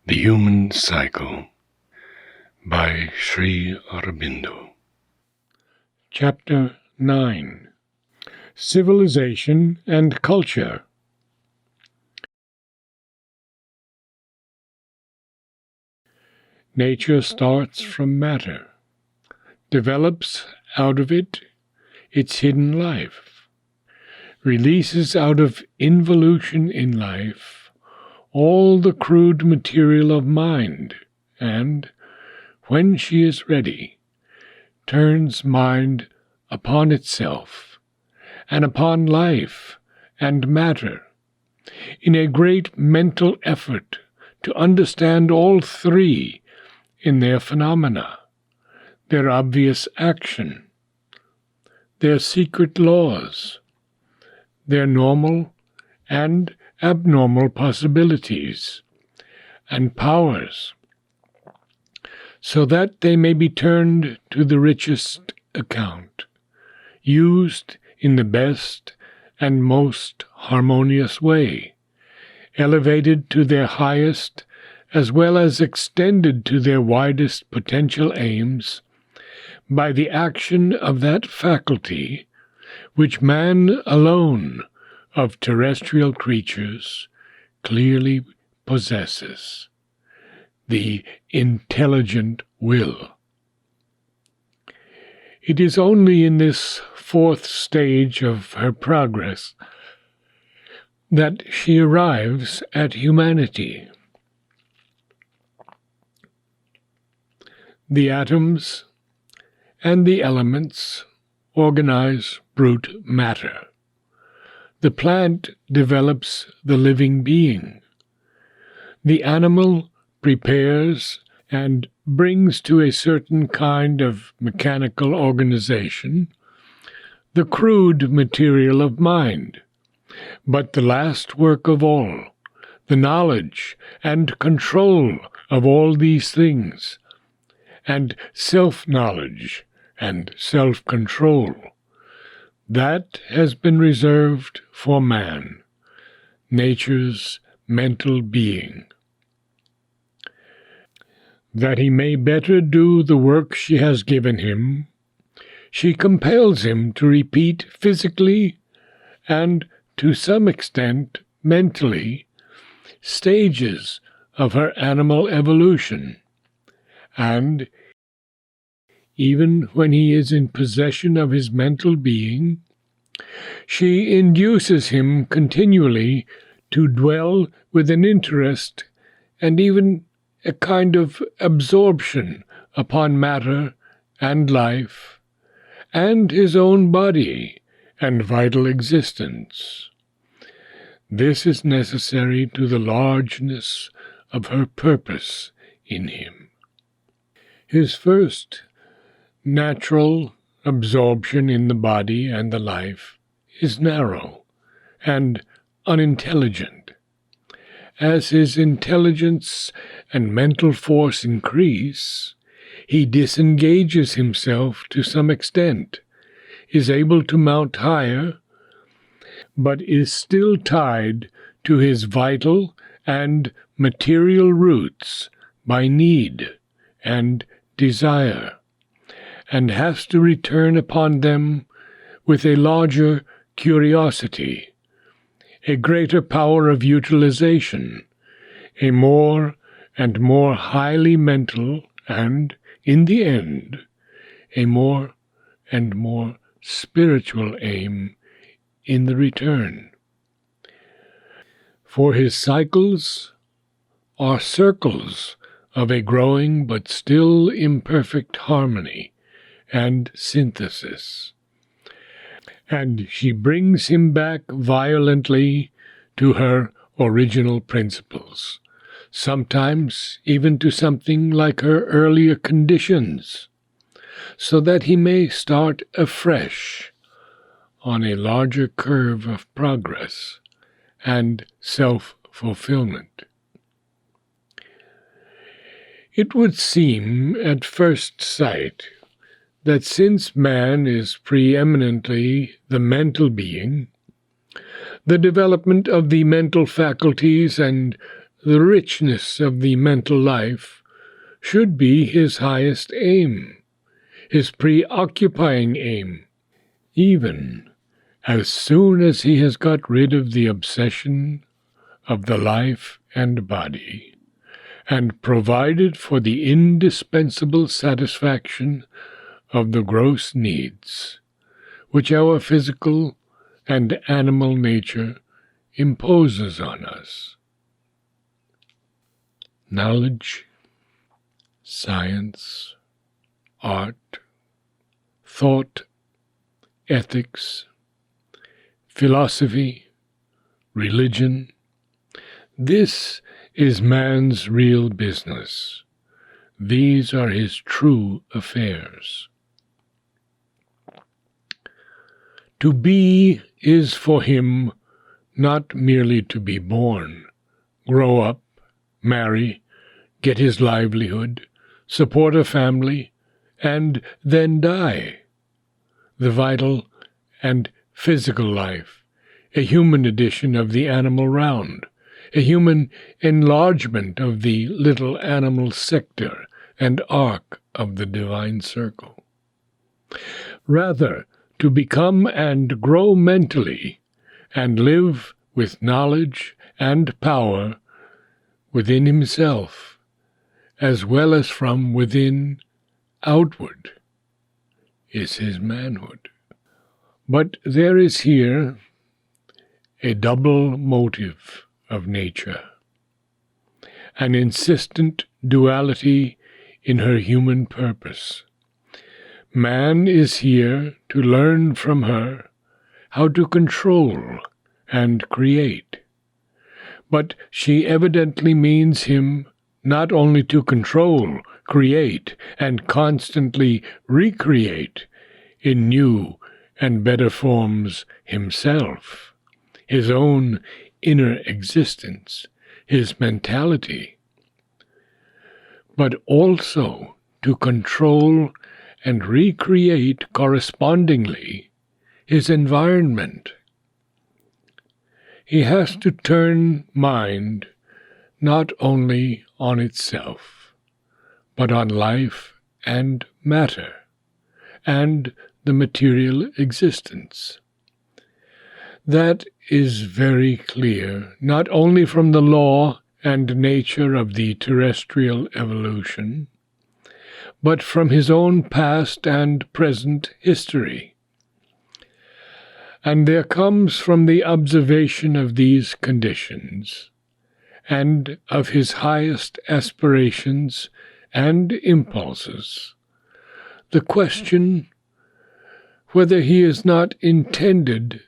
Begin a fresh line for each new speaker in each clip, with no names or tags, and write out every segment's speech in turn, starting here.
The Human Cycle by Sri Aurobindo.
Chapter 9. Civilization and Culture. Nature starts from matter, develops out of it its hidden life, releases out of involution in life all the crude material of mind, and, when she is ready, turns mind upon itself, and upon life and matter, in a great mental effort to understand all three in their phenomena, their obvious action, their secret laws, their normal and abnormal possibilities and powers, so that they may be turned to the richest account, used in the best and most harmonious way, elevated to their highest as well as extended to their widest potential aims by the action of that faculty which man alone of terrestrial creatures clearly possesses, the intelligent will. It is only in this fourth stage of her progress that she arrives at humanity. The atoms and the elements organize brute matter. The plant develops the living being. The animal prepares and brings to a certain kind of mechanical organization the crude material of mind. But the last work of all, the knowledge and control of all these things, and self-knowledge and self-control, that has been reserved for man, nature's mental being. That he may better do the work she has given him, she compels him to repeat physically and, to some extent, mentally, stages of her animal evolution, and, even when he is in possession of his mental being, she induces him continually to dwell with an interest and even a kind of absorption upon matter and life, and his own body and vital existence. This is necessary to the largeness of her purpose in him. His first natural absorption in the body and the life is narrow and unintelligent. As his intelligence and mental force increase, he disengages himself to some extent, is able to mount higher, but is still tied to his vital and material roots by need and desire, and has to return upon them with a larger curiosity, a greater power of utilization, a more and more highly mental, and, in the end, a more and more spiritual aim in the return. For his cycles are circles of a growing but still imperfect harmony and synthesis, and she brings him back violently to her original principles, sometimes even to something like her earlier conditions, so that he may start afresh on a larger curve of progress and self-fulfillment. It would seem at first sight that since man is preeminently the mental being, the development of the mental faculties and the richness of the mental life should be his highest aim, his preoccupying aim, even as soon as he has got rid of the obsession of the life and body, and provided for the indispensable satisfaction of the gross needs, which our physical and animal nature imposes on us. Knowledge, science, art, thought, ethics, philosophy, religion, this is man's real business. These are his true affairs. To be is for him not merely to be born, grow up, marry, get his livelihood, support a family, and then die. The vital and physical life, a human edition of the animal round, a human enlargement of the little animal sector and arc of the divine circle. Rather, to become and grow mentally, and live with knowledge and power within himself, as well as from within outward, is his manhood. But there is here a double motive of nature, an insistent duality in her human purpose. Man is here to learn from her how to control and create. But she evidently means him not only to control, create, and constantly recreate in new and better forms himself, his own inner existence, his mentality, but also to control and recreate correspondingly his environment. He has to turn mind not only on itself, but on life and matter, and the material existence. That is very clear, not only from the law and nature of the terrestrial evolution, but from his own past and present history. And there comes from the observation of these conditions, and of his highest aspirations and impulses, the question whether he is not intended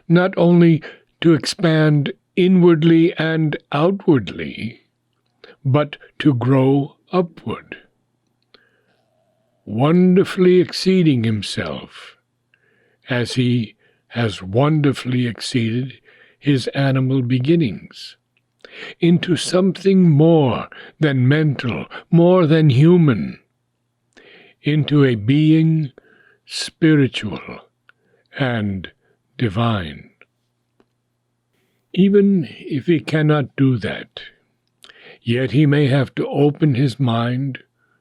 not only to expand inwardly and outwardly, but to grow upward, wonderfully exceeding himself, as he has wonderfully exceeded his animal beginnings, into something more than mental, more than human, into a being spiritual and divine. Even if he cannot do that, yet he may have to open his mind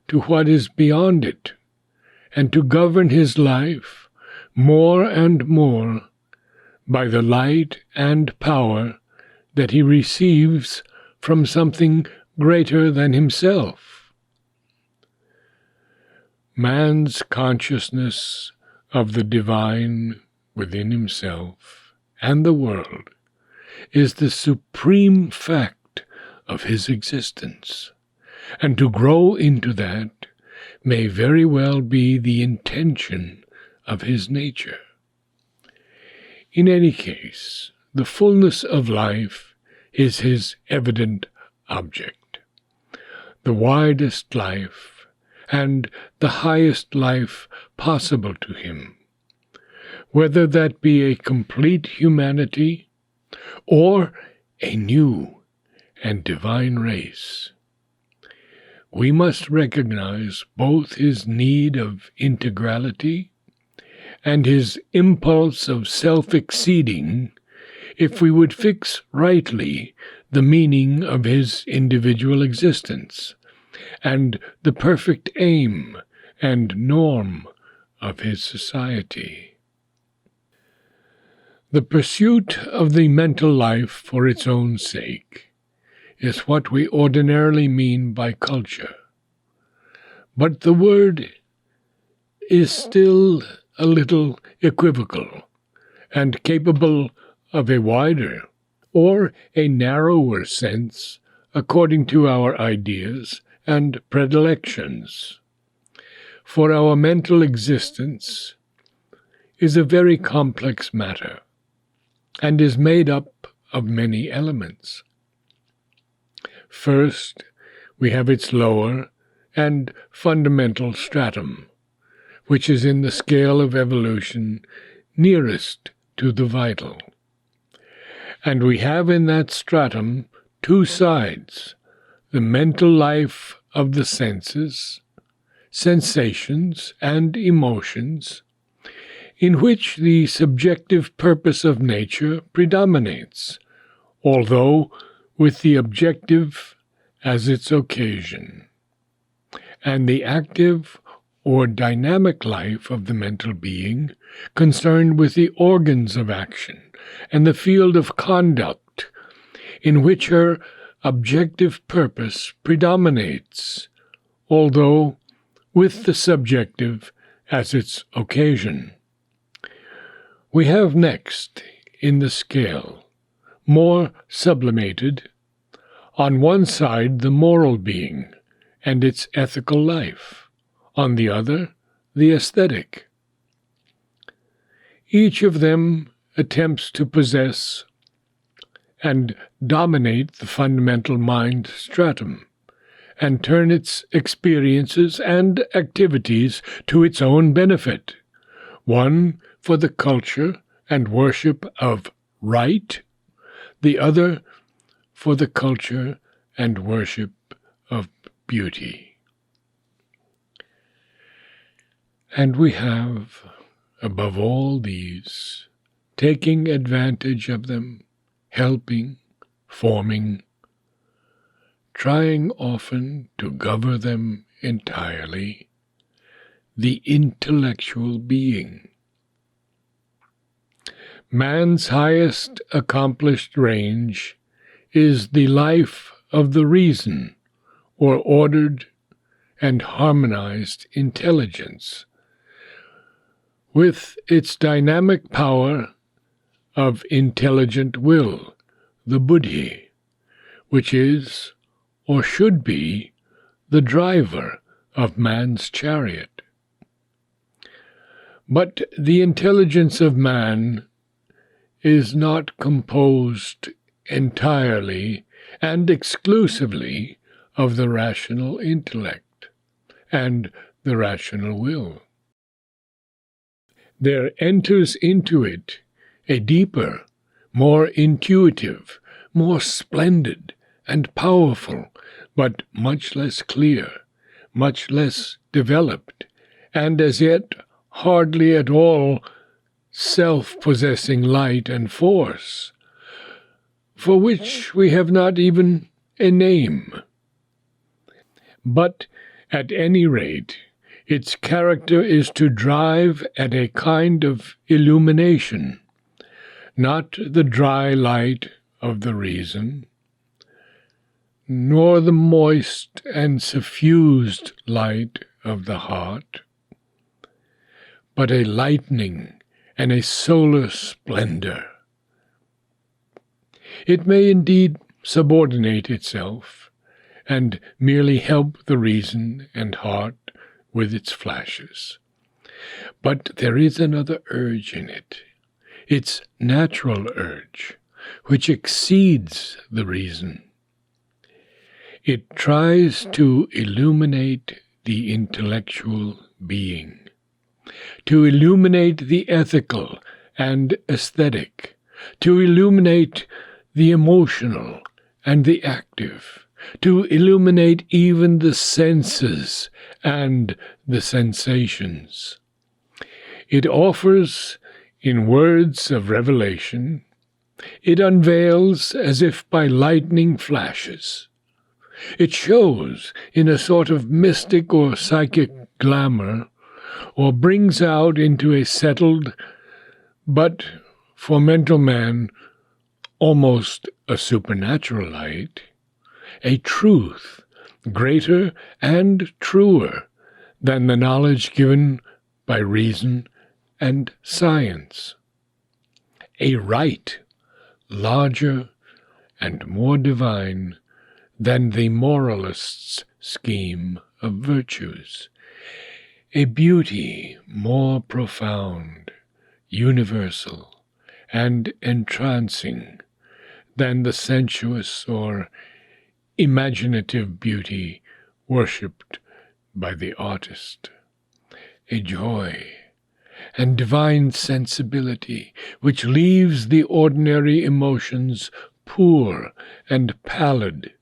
to what is beyond it, and to govern his life more and more by the light and power that he receives from something greater than himself. Man's consciousness of the divine within himself and the world is the supreme fact of his existence, and to grow into that may very well be the intention of his nature. In any case, the fullness of life is his evident object, the widest life and the highest life possible to him, whether that be a complete humanity or a new and divine race. We must recognize both his need of integrality and his impulse of self-exceeding if we would fix rightly the meaning of his individual existence, and the perfect aim and norm of his society. The pursuit of the mental life for its own sake is what we ordinarily mean by culture. But the word is still a little equivocal and capable of a wider or a narrower sense according to our ideas and predilections. For our mental existence is a very complex matter and is made up of many elements. First, we have its lower and fundamental stratum, which is in the scale of evolution nearest to the vital. And we have in that stratum two sides, the mental life of the senses, sensations, and emotions, in which the subjective purpose of nature predominates, although with the objective as its occasion, and the active or dynamic life of the mental being concerned with the organs of action and the field of conduct in which her objective purpose predominates, although with the subjective as its occasion. We have next, in the scale, more sublimated, on one side the moral being and its ethical life, on the other the aesthetic. Each of them attempts to possess and dominate the fundamental mind stratum, and turn its experiences and activities to its own benefit, one for the culture and worship of right, the other for the culture and worship of beauty. And we have, above all these, taking advantage of them, helping, forming, trying often to govern them entirely, the intellectual being. Man's highest accomplished range is the life of the reason, or ordered and harmonized intelligence, with its dynamic power of intelligent will, the buddhi, which is, or should be, the driver of man's chariot. But the intelligence of man is not composed entirely and exclusively of the rational intellect and the rational will. There enters into it a deeper, more intuitive, more splendid and powerful, but much less clear, much less developed, and as yet hardly at all self-possessing light and force, for which we have not even a name. But at any rate, its character is to drive at a kind of illumination, not the dry light of the reason, nor the moist and suffused light of the heart, but a lightning and a solar splendor. It may indeed subordinate itself, and merely help the reason and heart with its flashes. But there is another urge in it, its natural urge, which exceeds the reason. It tries to illuminate the intellectual being, to illuminate the ethical and aesthetic, to illuminate the emotional and the active, to illuminate even the senses and the sensations. It offers, in words of revelation, It unveils as if by lightning flashes. It shows in a sort of mystic or psychic glamour, or brings out into a settled, but for mental man, almost a supernatural light, a truth greater and truer than the knowledge given by reason and science, a right larger and more divine than the moralist's scheme of virtues, a beauty more profound, universal, and entrancing than the sensuous or imaginative beauty worshipped by the artist, a joy and divine sensibility which leaves the ordinary emotions poor and pallid,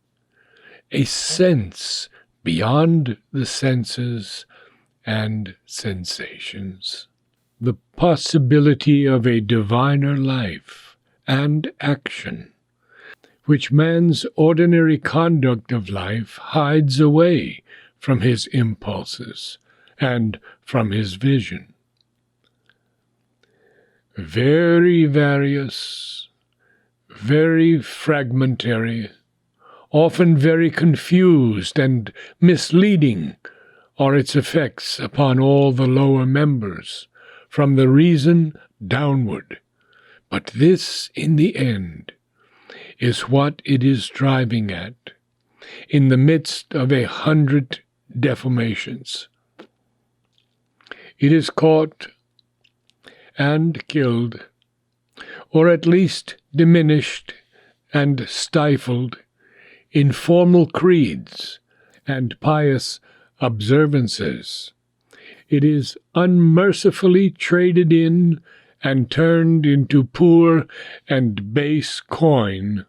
a sense beyond the senses and sensations, the possibility of a diviner life and action, which man's ordinary conduct of life hides away from his impulses and from his vision. Very various, very fragmentary, often very confused and misleading are its effects upon all the lower members, from the reason downward. But this, in the end, is what it is driving at, in the midst of 100 deformations. It is caught and killed, or at least diminished and stifled in formal creeds and pious observances. It is unmercifully traded in and turned into poor and base coin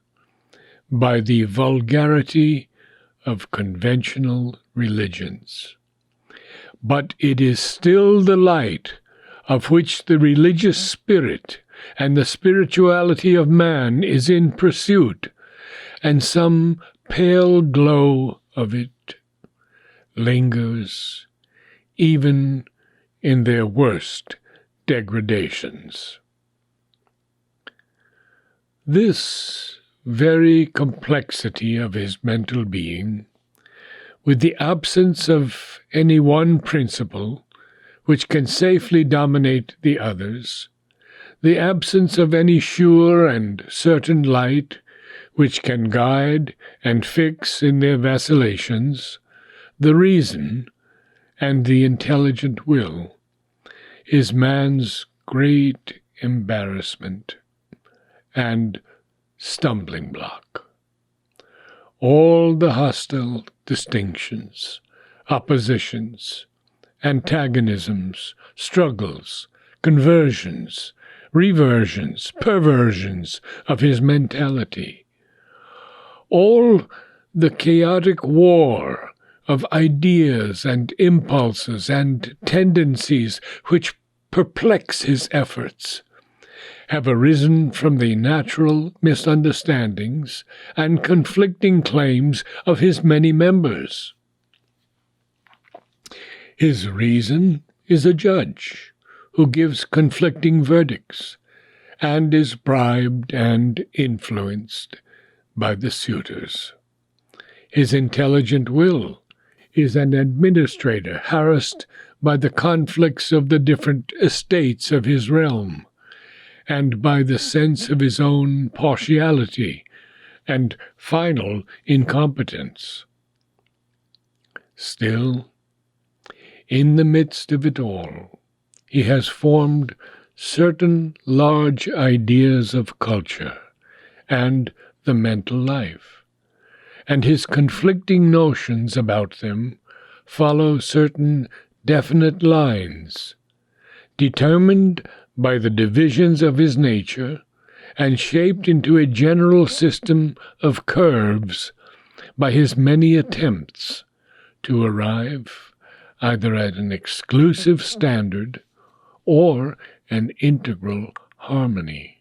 by the vulgarity of conventional religions. But it is still the light of which the religious spirit and the spirituality of man is in pursuit, and some pale glow of it lingers even in their worst degradations. This very complexity of his mental being, with the absence of any one principle which can safely dominate the others, the absence of any sure and certain light which can guide and fix in their vacillations the reason and the intelligent will, is man's great embarrassment and stumbling block. All the hostile distinctions, oppositions, antagonisms, struggles, conversions, reversions, perversions of his mentality, all the chaotic war of ideas and impulses and tendencies which perplex his efforts, have arisen from the natural misunderstandings and conflicting claims of his many members. His reason is a judge who gives conflicting verdicts and is bribed and influenced by the suitors. His intelligent will is an administrator harassed by the conflicts of the different estates of his realm, and by the sense of his own partiality and final incompetence. Still, in the midst of it all, he has formed certain large ideas of culture and the mental life, and his conflicting notions about them follow certain definite lines, determined by the divisions of his nature, and shaped into a general system of curves by his many attempts to arrive either at an exclusive standard or an integral harmony.